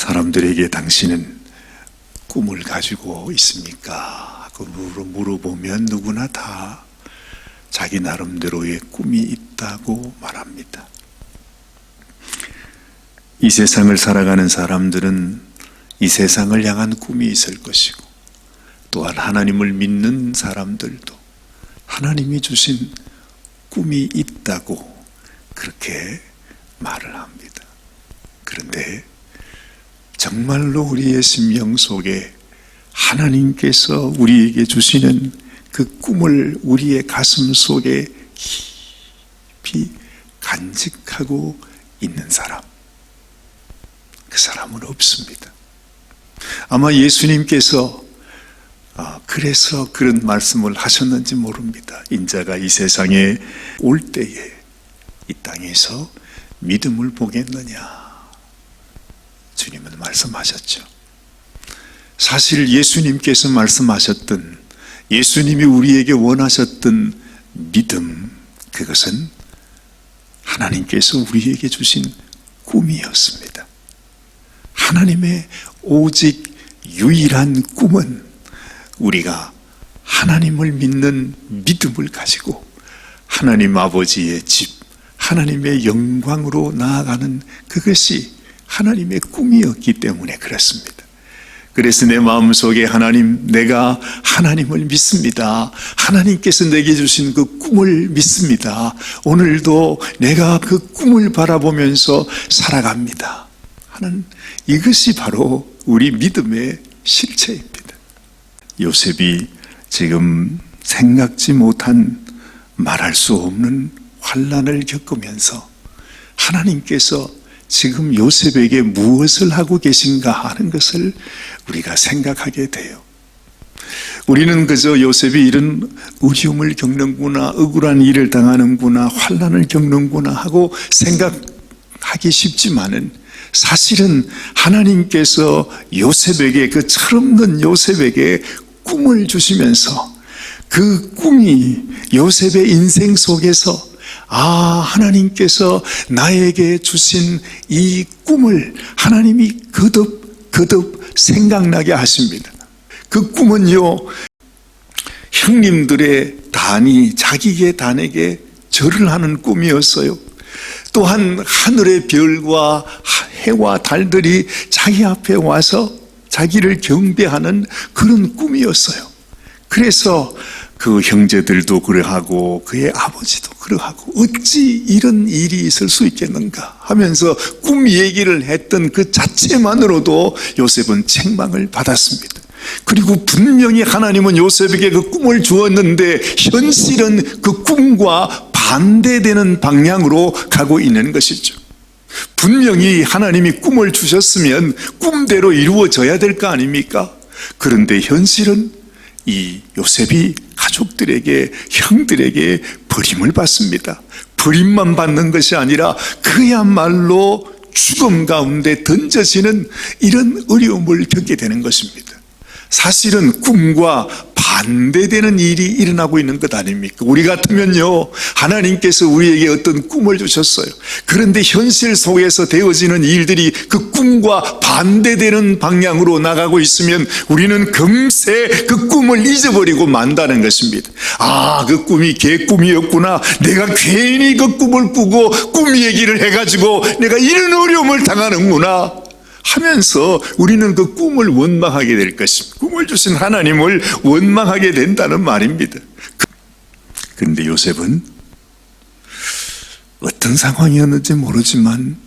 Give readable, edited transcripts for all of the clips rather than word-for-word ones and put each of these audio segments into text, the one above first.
사람들에게 당신은 꿈을 가지고 있습니까? 하고 물어보면 누구나 다 자기 나름대로의 꿈이 있다고 말합니다. 이 세상을 살아가는 사람들은 이 세상을 향한 꿈이 있을 것이고, 또한 하나님을 믿는 사람들도 하나님이 주신 꿈이 있다고 그렇게 말을 합니다. 그런데 정말로 우리의 심령 속에 하나님께서 우리에게 주시는 그 꿈을 우리의 가슴 속에 깊이 간직하고 있는 사람, 그 사람은 없습니다. 아마 예수님께서 그래서 그런 말씀을 하셨는지 모릅니다. 인자가 이 세상에 올 때에 이 땅에서 믿음을 보겠느냐, 주님은 말씀하셨죠. 사실 예수님께서 말씀하셨던, 예수님이 우리에게 원하셨던 믿음, 그것은 하나님께서 우리에게 주신 꿈이었습니다. 하나님의 오직 유일한 꿈은 우리가 하나님을 믿는 믿음을 가지고 하나님 아버지의 집, 하나님의 영광으로 나아가는 그것이 하나님의 꿈이었기 때문에 그렇습니다. 그래서 내 마음속에 하나님, 내가 하나님을 믿습니다. 하나님께서 내게 주신 그 꿈을 믿습니다. 오늘도 내가 그 꿈을 바라보면서 살아갑니다 하는, 이것이 바로 우리 믿음의 실체입니다. 요셉이 지금 생각지 못한, 말할 수 없는 환난을 겪으면서 하나님께서 지금 요셉에게 무엇을 하고 계신가 하는 것을 우리가 생각하게 돼요. 우리는 그저 요셉이 이런 어려움을 겪는구나, 억울한 일을 당하는구나, 환난을 겪는구나 하고 생각하기 쉽지만은, 사실은 하나님께서 요셉에게, 그 철없는 요셉에게 꿈을 주시면서 그 꿈이 요셉의 인생 속에서, 하나님께서 나에게 주신 이 꿈을 하나님이 거듭 생각나게 하십니다. 그 꿈은요, 형님들의 단이 자기의 단에게 절을 하는 꿈이었어요. 또한 하늘의 별과 해와 달들이 자기 앞에 와서 자기를 경배하는 그런 꿈이었어요. 그래서 그 형제들도 그러하고 그의 아버지도 그러하고 어찌 이런 일이 있을 수 있겠는가 하면서 꿈 얘기를 했던 그 자체만으로도 요셉은 책망을 받았습니다. 그리고 분명히 하나님은 요셉에게 그 꿈을 주었는데 현실은 그 꿈과 반대되는 방향으로 가고 있는 것이죠. 분명히 하나님이 꿈을 주셨으면 꿈대로 이루어져야 될 거 아닙니까? 그런데 현실은 이 요셉이 가족들에게, 형들에게 버림을 받습니다. 버림만 받는 것이 아니라 그야말로 죽음 가운데 던져지는 이런 어려움을 겪게 되는 것입니다. 사실은 꿈과 반대되는 일이 일어나고 있는 것 아닙니까? 우리 같으면요, 하나님께서 우리에게 어떤 꿈을 주셨어요. 그런데 현실 속에서 되어지는 일들이 그 꿈과 반대되는 방향으로 나가고 있으면 우리는 금세 그 꿈을 잊어버리고 만다는 것입니다. 그 꿈이 개꿈이었구나, 내가 괜히 그 꿈을 꾸고 꿈 얘기를 해가지고 내가 이런 어려움을 당하는구나 하면서 우리는 그 꿈을 원망하게 될 것입니다. 꿈을 주신 하나님을 원망하게 된다는 말입니다. 그런데 요셉은 어떤 상황이었는지 모르지만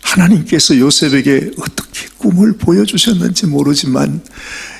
하나님께서 요셉에게 어떻게 꿈을 보여주셨는지 모르지만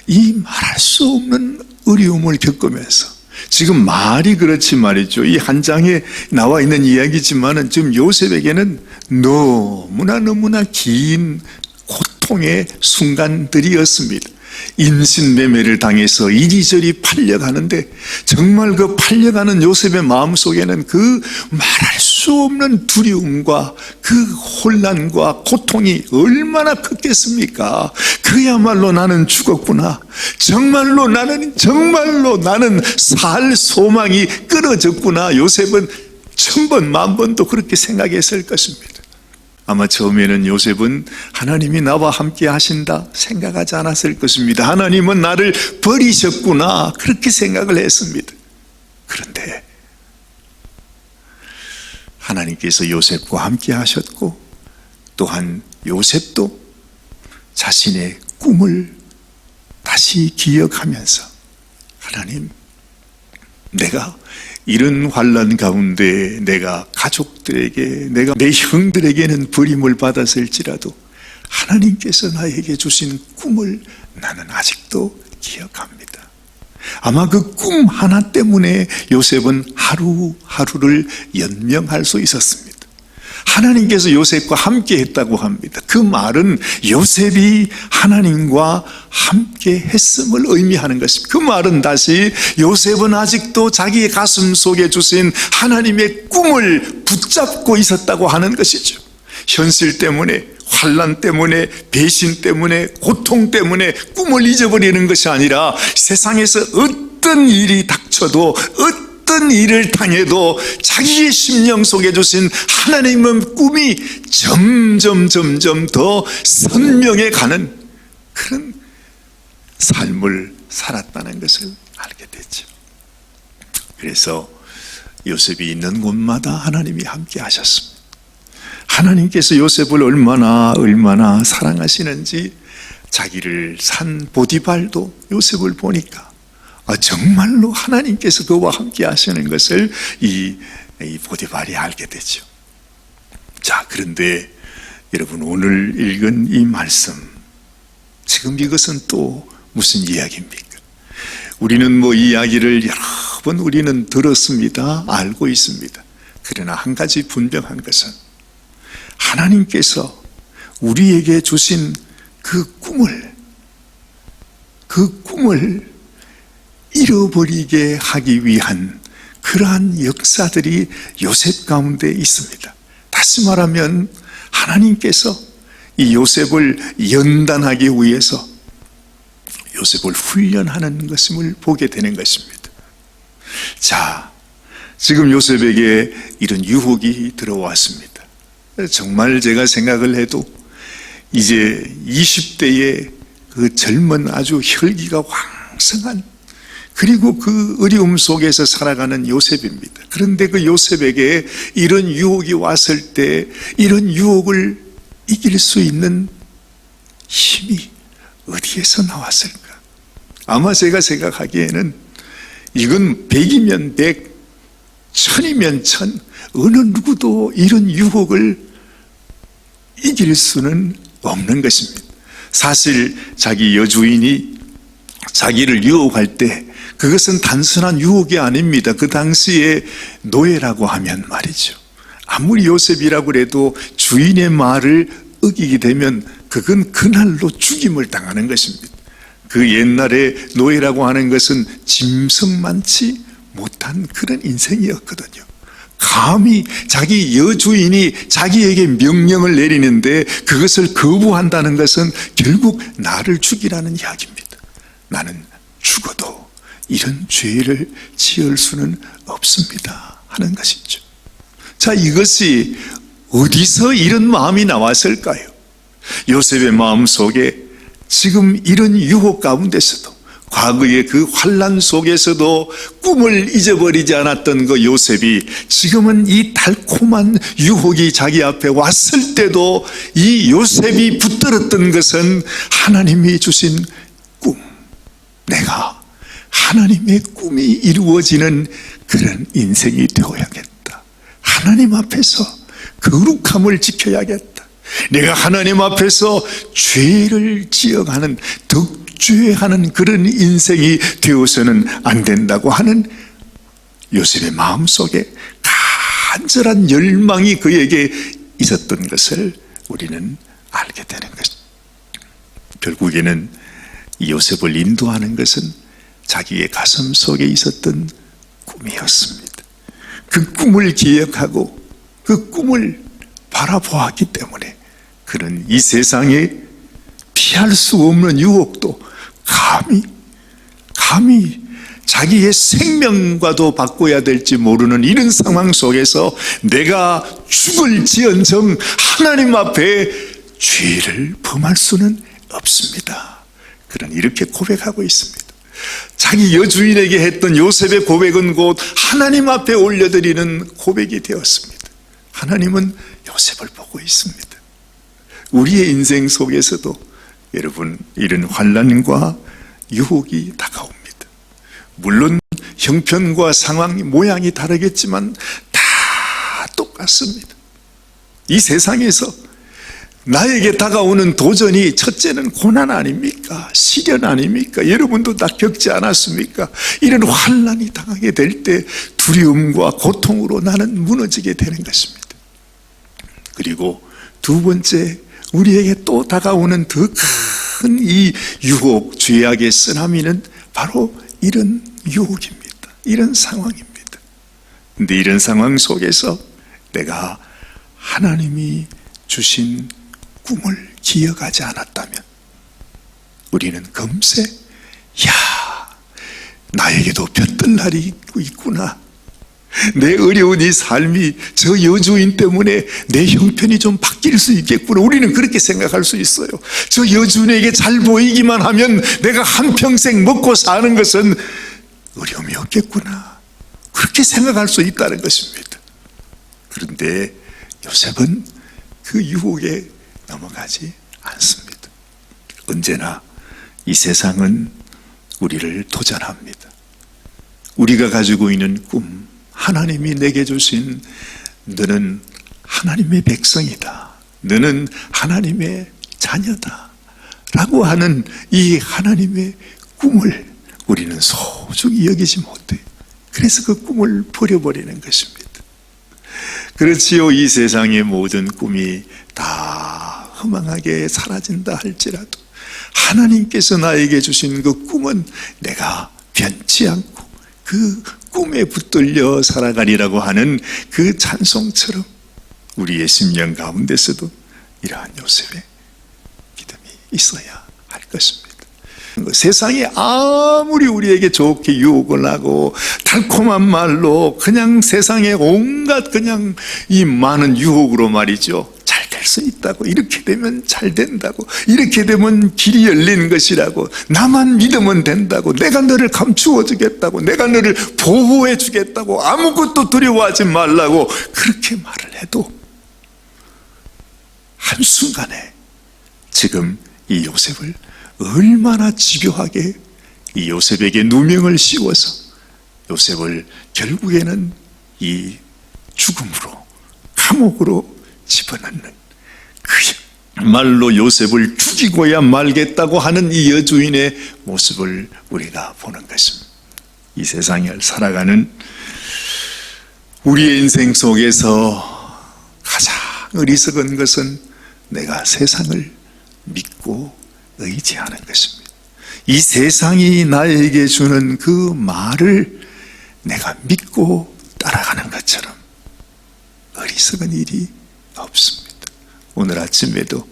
이 말할 수 없는 어려움을 겪으면서, 지금 말이 그렇지 말이죠. 이 한 장에 나와 있는 이야기지만은 지금 요셉에게는 너무나 긴 고통의 순간들이었습니다. 인신매매를 당해서 이리저리 팔려가는데, 정말 그 팔려가는 요셉의 마음속에는 그 말할 수 없는 두려움과 그 혼란과 고통이 얼마나 컸겠습니까? 그야말로 나는 죽었구나, 정말로 나는 살 소망이 끊어졌구나. 요셉은 1000번, 10,000번도 그렇게 생각했을 것입니다. 아마 처음에는 요셉은 하나님이 나와 함께 하신다 생각하지 않았을 것입니다. 하나님은 나를 버리셨구나 그렇게 생각을 했습니다. 그런데 하나님께서 요셉과 함께 하셨고 또한 요셉도 자신의 꿈을 다시 기억하면서 하나님, 내가 이런 환난 가운데 내가 가족들에게, 내가 내 형들에게는 버림을 받았을지라도 하나님께서 나에게 주신 꿈을 나는 아직도 기억합니다. 아마 그 꿈 하나 때문에 요셉은 하루하루를 연명할 수 있었습니다. 하나님께서 요셉과 함께 했다고 합니다. 그 말은 요셉이 하나님과 함께 했음을 의미하는 것입니다. 그 말은 다시 요셉은 아직도 자기의 가슴 속에 주신 하나님의 꿈을 붙잡고 있었다고 하는 것이죠. 현실 때문에, 환난 때문에, 배신 때문에, 고통 때문에 꿈을 잊어버리는 것이 아니라 세상에서 어떤 일이 닥쳐도 어떤 일을 당해도 자기의 심령 속에 주신 하나님의 꿈이 점점 더 선명해 가는 그런 삶을 살았다는 것을 알게 됐죠. 그래서 요셉이 있는 곳마다 하나님이 함께 하셨습니다. 하나님께서 요셉을 얼마나 사랑하시는지 자기를 산 보디발도 요셉을 보니까 정말로 하나님께서 그와 함께 하시는 것을 이 보디발이 알게 되죠. 자, 그런데 여러분, 오늘 읽은 이 말씀, 지금 이것은 또 무슨 이야기입니까? 우리는 이 이야기를 여러 번 우리는 들었습니다. 알고 있습니다. 그러나 한 가지 분명한 것은 하나님께서 우리에게 주신 그 꿈을 잃어버리게 하기 위한 그러한 역사들이 요셉 가운데 있습니다. 다시 말하면 하나님께서 이 요셉을 연단하기 위해서 요셉을 훈련하는 것임을 보게 되는 것입니다. 자, 지금 요셉에게 이런 유혹이 들어왔습니다. 정말 제가 생각을 해도 이제 20대의 그 젊은 아주 혈기가 왕성한, 그리고 그 어려움 속에서 살아가는 요셉입니다. 그런데 그 요셉에게 이런 유혹이 왔을 때 이런 유혹을 이길 수 있는 힘이 어디에서 나왔을까? 아마 제가 생각하기에는 이건 100이면 100, 1000이면 1000, 어느 누구도 이런 유혹을 이길 수는 없는 것입니다. 사실 자기 여주인이 자기를 유혹할 때 그것은 단순한 유혹이 아닙니다. 그 당시에 노예라고 하면 말이죠, 아무리 요셉이라고 해도 주인의 말을 어기게 되면 그건 그날로 죽임을 당하는 것입니다. 그 옛날에 노예라고 하는 것은 짐승만치 못한 그런 인생이었거든요. 감히 자기 여주인이 자기에게 명령을 내리는데 그것을 거부한다는 것은 결국 나를 죽이라는 이야기입니다. 나는 죽어도 이런 죄를 지을 수는 없습니다 하는 것이죠. 자, 이것이 어디서 이런 마음이 나왔을까요? 요셉의 마음 속에 지금 이런 유혹 가운데서도, 과거의 그 환난 속에서도 꿈을 잊어버리지 않았던 그 요셉이 지금은 이 달콤한 유혹이 자기 앞에 왔을 때도 이 요셉이 붙들었던 것은 하나님이 주신 꿈, 내가 하나님의 꿈이 이루어지는 그런 인생이 되어야겠다. 하나님 앞에서 거룩함을 지켜야겠다. 내가 하나님 앞에서 죄를 지어가는, 덕죄하는 그런 인생이 되어서는 안 된다고 하는 요셉의 마음속에 간절한 열망이 그에게 있었던 것을 우리는 알게 되는 것입니다. 결국에는 요셉을 인도하는 것은 자기의 가슴 속에 있었던 꿈이었습니다. 그 꿈을 기억하고 그 꿈을 바라보았기 때문에 그는 이 세상에 피할 수 없는 유혹도 감히 자기의 생명과도 바꿔야 될지 모르는 이런 상황 속에서 내가 죽을지언정 하나님 앞에 죄를 범할 수는 없습니다. 그런 이렇게 고백하고 있습니다. 자기 여주인에게 했던 요셉의 고백은 곧 하나님 앞에 올려드리는 고백이 되었습니다. 하나님은 요셉을 보고 있습니다. 우리의 인생 속에서도 여러분 이런 환난과 유혹이 다가옵니다. 물론 형편과 상황, 모양이 다르겠지만 다 똑같습니다. 이 세상에서 나에게 다가오는 도전이 첫째는 고난 아닙니까? 시련 아닙니까? 여러분도 다 겪지 않았습니까? 이런 환난이 당하게 될 때 두려움과 고통으로 나는 무너지게 되는 것입니다. 그리고 두 번째, 우리에게 또 다가오는 더 큰 이 유혹, 죄악의 쓰나미는 바로 이런 유혹입니다. 이런 상황입니다. 그런데 이런 상황 속에서 내가 하나님이 주신 꿈을 기억하지 않았다면 우리는 금세 나에게도 볕들 날이 있구나. 내 어려운 이 삶이 저 여주인 때문에 내 형편이 좀 바뀔 수 있겠구나. 우리는 그렇게 생각할 수 있어요. 저 여주인에게 잘 보이기만 하면 내가 한평생 먹고 사는 것은 어려움이 없겠구나. 그렇게 생각할 수 있다는 것입니다. 그런데 요셉은 그 유혹에 넘어가지 않습니다. 언제나 이 세상은 우리를 도전합니다. 우리가 가지고 있는 꿈, 하나님이 내게 주신 너는 하나님의 백성이다, 너는 하나님의 자녀다 라고 하는 이 하나님의 꿈을 우리는 소중히 여기지 못해요. 그래서 그 꿈을 버려버리는 것입니다. 그렇지요. 이 세상의 모든 꿈이 다 허망하게 사라진다 할지라도 하나님께서 나에게 주신 그 꿈은 내가 변치 않고 그 꿈에 붙들려 살아가리라고 하는 그 찬송처럼 우리의 심령 가운데서도 이러한 요셉의 믿음이 있어야 할 것입니다. 세상이 아무리 우리에게 좋게 유혹을 하고 달콤한 말로 그냥 세상에 온갖 그냥 이 많은 유혹으로 말이죠, 잘 될 수 있다고, 이렇게 되면 잘 된다고, 이렇게 되면 길이 열리는 것이라고, 나만 믿으면 된다고, 내가 너를 감추어 주겠다고, 내가 너를 보호해 주겠다고, 아무것도 두려워하지 말라고 그렇게 말을 해도 한순간에 지금 이 요셉을 얼마나 집요하게 이 요셉에게 누명을 씌워서 요셉을 결국에는 이 죽음으로, 감옥으로 집어넣는, 그 말로 요셉을 죽이고야 말겠다고 하는 이 여주인의 모습을 우리가 보는 것입니다. 이 세상을 살아가는 우리의 인생 속에서 가장 어리석은 것은 내가 세상을 믿고 의지하는 것입니다. 이 세상이 나에게 주는 그 말을 내가 믿고 따라가는 것처럼 어리석은 일이 없습니다. 오늘 아침에도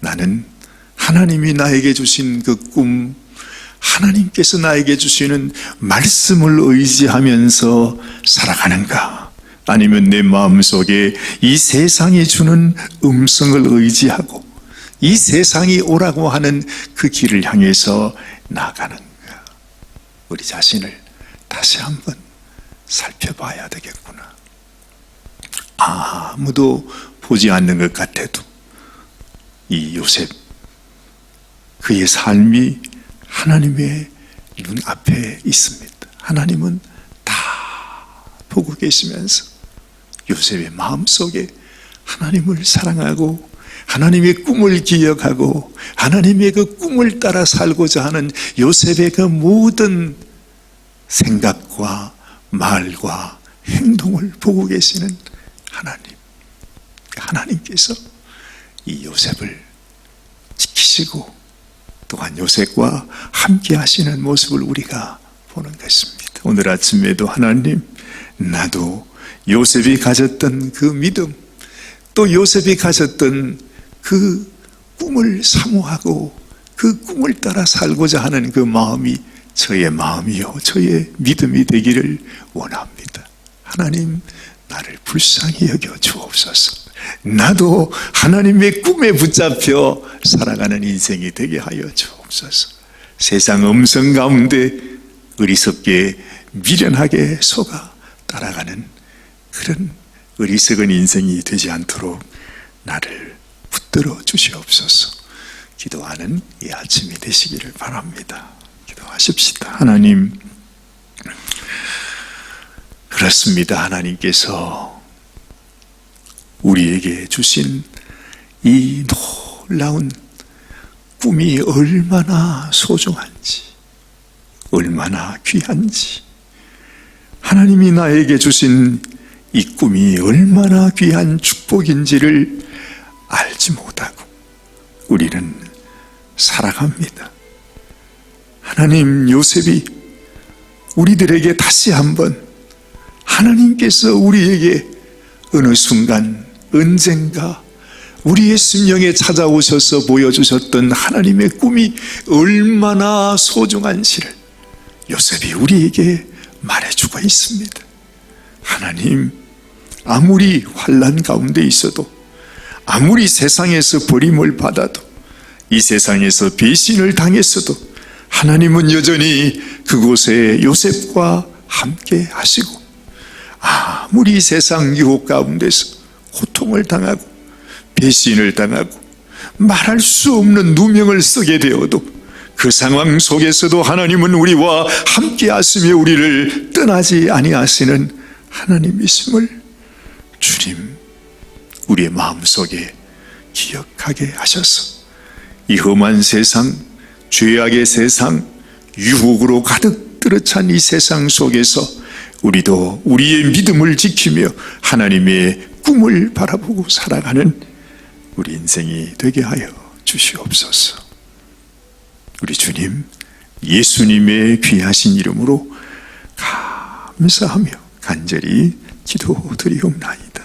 나는 하나님이 나에게 주신 그 꿈, 하나님께서 나에게 주시는 말씀을 의지하면서 살아가는가? 아니면 내 마음속에 이 세상이 주는 음성을 의지하고 이 세상이 오라고 하는 그 길을 향해서 나가는가? 우리 자신을 다시 한번 살펴봐야 되겠구나. 아무도 보지 않는 것 같아도 이 요셉, 그의 삶이 하나님의 눈앞에 있습니다. 하나님은 다 보고 계시면서 요셉의 마음속에 하나님을 사랑하고 하나님의 꿈을 기억하고 하나님의 그 꿈을 따라 살고자 하는 요셉의 그 모든 생각과 말과 행동을 보고 계시는 하나님, 하나님께서 이 요셉을 지키시고 또한 요셉과 함께 하시는 모습을 우리가 보는 것입니다. 오늘 아침에도 하나님, 나도 요셉이 가졌던 그 믿음, 또 요셉이 가졌던 그 꿈을 사모하고 그 꿈을 따라 살고자 하는 그 마음이 저의 마음이요 저의 믿음이 되기를 원합니다. 하나님, 나를 불쌍히 여겨 주옵소서. 나도 하나님의 꿈에 붙잡혀 살아가는 인생이 되게 하여 주옵소서. 세상 음성 가운데 어리석게 미련하게 속아 따라가는 그런 어리석은 인생이 되지 않도록 나를 붙들어 주시옵소서. 기도하는 이 아침이 되시기를 바랍니다. 기도하십시다. 하나님, 그렇습니다. 하나님께서 우리에게 주신 이 놀라운 꿈이 얼마나 소중한지, 얼마나 귀한지, 하나님이 나에게 주신 이 꿈이 얼마나 귀한 축복인지를 알지 못하고 우리는 살아갑니다. 하나님, 요셉이 우리들에게 다시 한번 하나님께서 우리에게 어느 순간 언젠가 우리의 심령에 찾아오셔서 보여주셨던 하나님의 꿈이 얼마나 소중한지를 요셉이 우리에게 말해주고 있습니다. 하나님, 아무리 환난 가운데 있어도, 아무리 세상에서 버림을 받아도, 이 세상에서 배신을 당했어도 하나님은 여전히 그곳에 요셉과 함께 하시고, 아무리 세상 유혹 가운데서 고통을 당하고 배신을 당하고 말할 수 없는 누명을 쓰게 되어도 그 상황 속에서도 하나님은 우리와 함께 하시며 우리를 떠나지 아니하시는 하나님이심을 주님, 우리의 마음속에 기억하게 하셔서 이 험한 세상, 죄악의 세상, 유혹으로 가득 들어찬 이 세상 속에서 우리도 우리의 믿음을 지키며 하나님의 꿈을 바라보고 살아가는 우리 인생이 되게 하여 주시옵소서. 우리 주님, 예수님의 귀하신 이름으로 감사하며 간절히 기도드리옵나이다.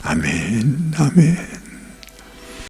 아멘, 아멘.